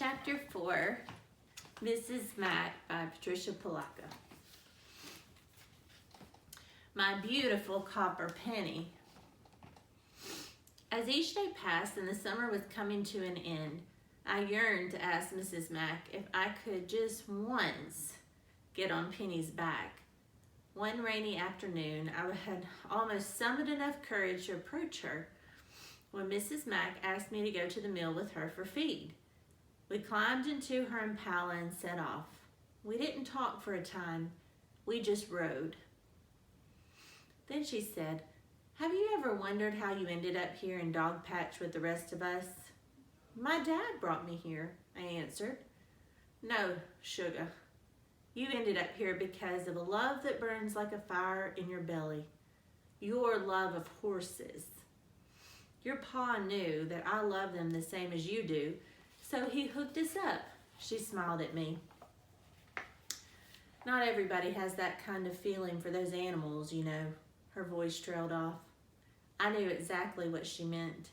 Chapter 4, Mrs. Mack by Patricia Polacco. My beautiful copper penny. As each day passed and the summer was coming to an end, I yearned to ask Mrs. Mack if I could just once get on Penny's back. One rainy afternoon, I had almost summoned enough courage to approach her when Mrs. Mack asked me to go to the mill with her for feed. We climbed into her impala and set off. We didn't talk for a time. We just rode. Then she said, "Have you ever wondered how you ended up here in Dogpatch with the rest of us?" "My dad brought me here," I answered. "No, sugar. You ended up here because of a love that burns like a fire in your belly. Your love of horses. Your pa knew that I love them the same as you do, so he hooked us up." She smiled at me. "Not everybody has that kind of feeling for those animals, you know." Her voice trailed off. I knew exactly what she meant.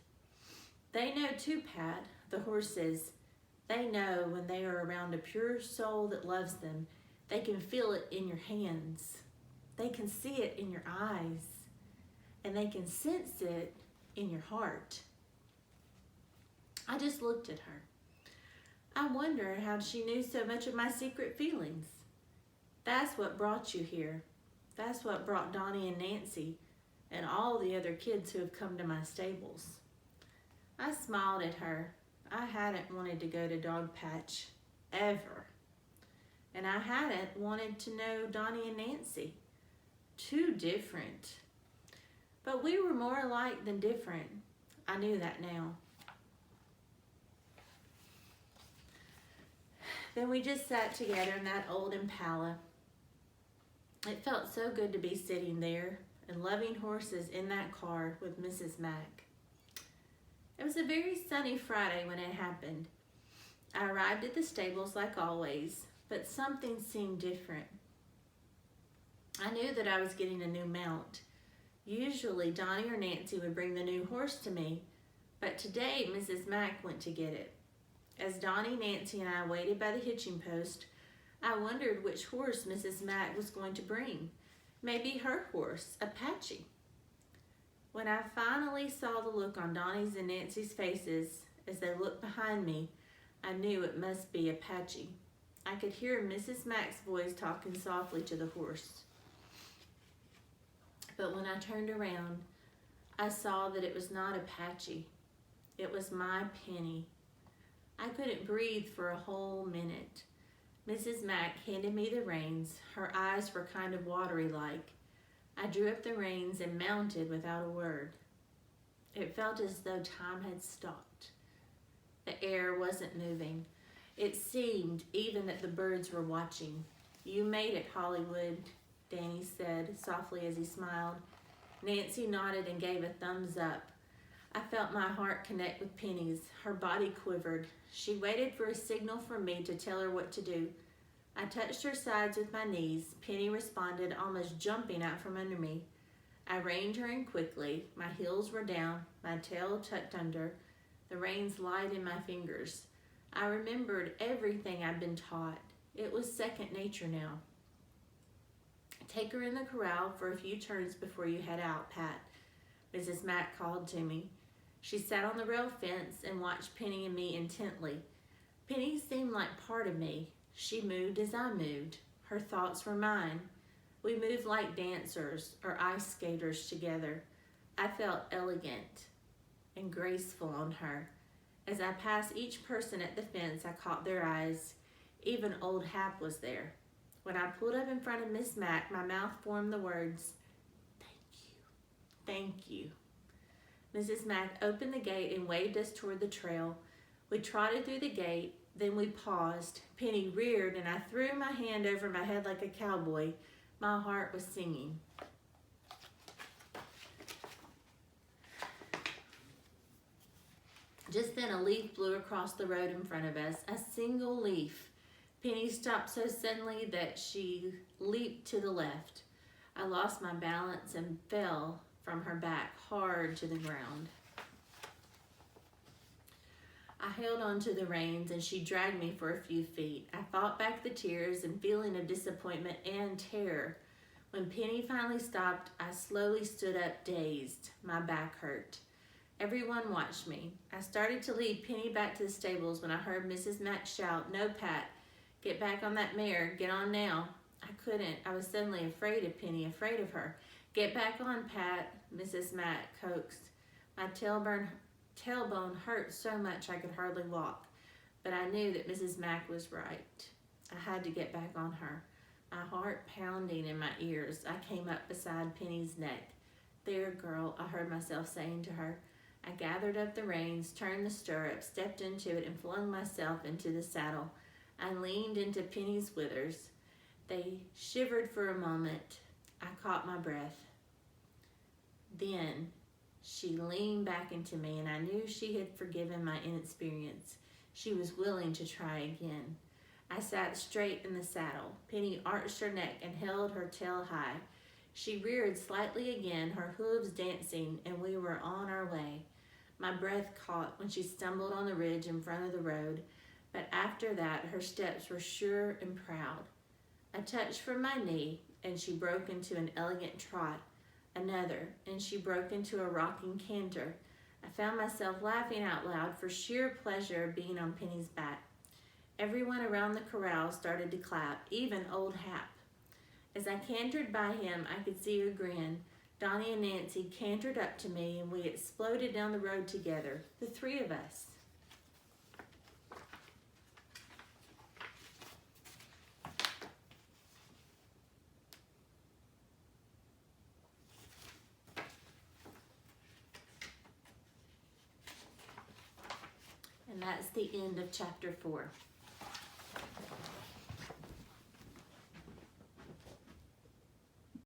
"They know too, Pat, the horses. They know when they are around a pure soul that loves them. They can feel it in your hands. They can see it in your eyes. And they can sense it in your heart." I just looked at her. I wonder how she knew so much of my secret feelings. "That's what brought you here. That's what brought Donnie and Nancy and all the other kids who have come to my stables." I smiled at her. I hadn't wanted to go to Dogpatch, ever. And I hadn't wanted to know Donnie and Nancy. Too different. But we were more alike than different. I knew that now. Then we just sat together in that old impala. It felt so good to be sitting there and loving horses in that car with Mrs. Mack. It was a very sunny Friday when it happened. I arrived at the stables like always, but something seemed different. I knew that I was getting a new mount. Usually Donnie or Nancy would bring the new horse to me, but today Mrs. Mack went to get it. As Donnie, Nancy, and I waited by the hitching post, I wondered which horse Mrs. Mack was going to bring. Maybe her horse, Apache. When I finally saw the look on Donnie's and Nancy's faces as they looked behind me, I knew it must be Apache. I could hear Mrs. Mack's voice talking softly to the horse. But when I turned around, I saw that it was not Apache. It was my Penny. I couldn't breathe for a whole minute. Mrs. Mack handed me the reins. Her eyes were kind of watery-like. I drew up the reins and mounted without a word. It felt as though time had stopped. The air wasn't moving. It seemed even that the birds were watching. "You made it, Hollywood," Danny said softly as he smiled. Nancy nodded and gave a thumbs up. I felt my heart connect with Penny's. Her body quivered. She waited for a signal from me to tell her what to do. I touched her sides with my knees. Penny responded, almost jumping out from under me. I reined her in quickly. My heels were down, my tail tucked under, the reins light in my fingers. I remembered everything I'd been taught. It was second nature now. "Take her in the corral for a few turns before you head out, Pat," Mrs. Mack called to me. She sat on the rail fence and watched Penny and me intently. Penny seemed like part of me. She moved as I moved. Her thoughts were mine. We moved like dancers or ice skaters together. I felt elegant and graceful on her. As I passed each person at the fence, I caught their eyes. Even old Hap was there. When I pulled up in front of Miss Mack, my mouth formed the words, "Thank you, thank you." Mrs. Mack opened the gate and waved us toward the trail. We trotted through the gate, then we paused. Penny reared and I threw my hand over my head like a cowboy. My heart was singing. Just then a leaf blew across the road in front of us, a single leaf. Penny stopped so suddenly that she leaped to the left. I lost my balance and fell from her back hard to the ground. I held on to the reins and she dragged me for a few feet. I fought back the tears and feeling of disappointment and terror. When Penny finally stopped, I slowly stood up dazed. My back hurt. Everyone watched me. I started to lead Penny back to the stables when I heard Mrs. Mack shout, "No, Pat, get back on that mare. Get on now." I couldn't. I was suddenly afraid of Penny, afraid of her. "Get back on, Pat," Mrs. Mack coaxed. My tailbone hurt so much I could hardly walk, but I knew that Mrs. Mack was right. I had to get back on her. My heart pounding in my ears, I came up beside Penny's neck. "There, girl," I heard myself saying to her. I gathered up the reins, turned the stirrup, stepped into it, and flung myself into the saddle. I leaned into Penny's withers. They shivered for a moment. I caught my breath. Then she leaned back into me, and I knew she had forgiven my inexperience. She was willing to try again. I sat straight in the saddle. Penny arched her neck and held her tail high. She reared slightly again, her hooves dancing, and we were on our way. My breath caught when she stumbled on the ridge in front of the road, but after that her steps were sure and proud. A touch from my knee, and she broke into an elegant trot. Another, and she broke into a rocking canter. I found myself laughing out loud for sheer pleasure of being on Penny's back. Everyone around the corral started to clap, even old Hap. As I cantered by him, I could see her grin. Donnie and Nancy cantered up to me, and we exploded down the road together, the three of us. And that's the end of chapter 4.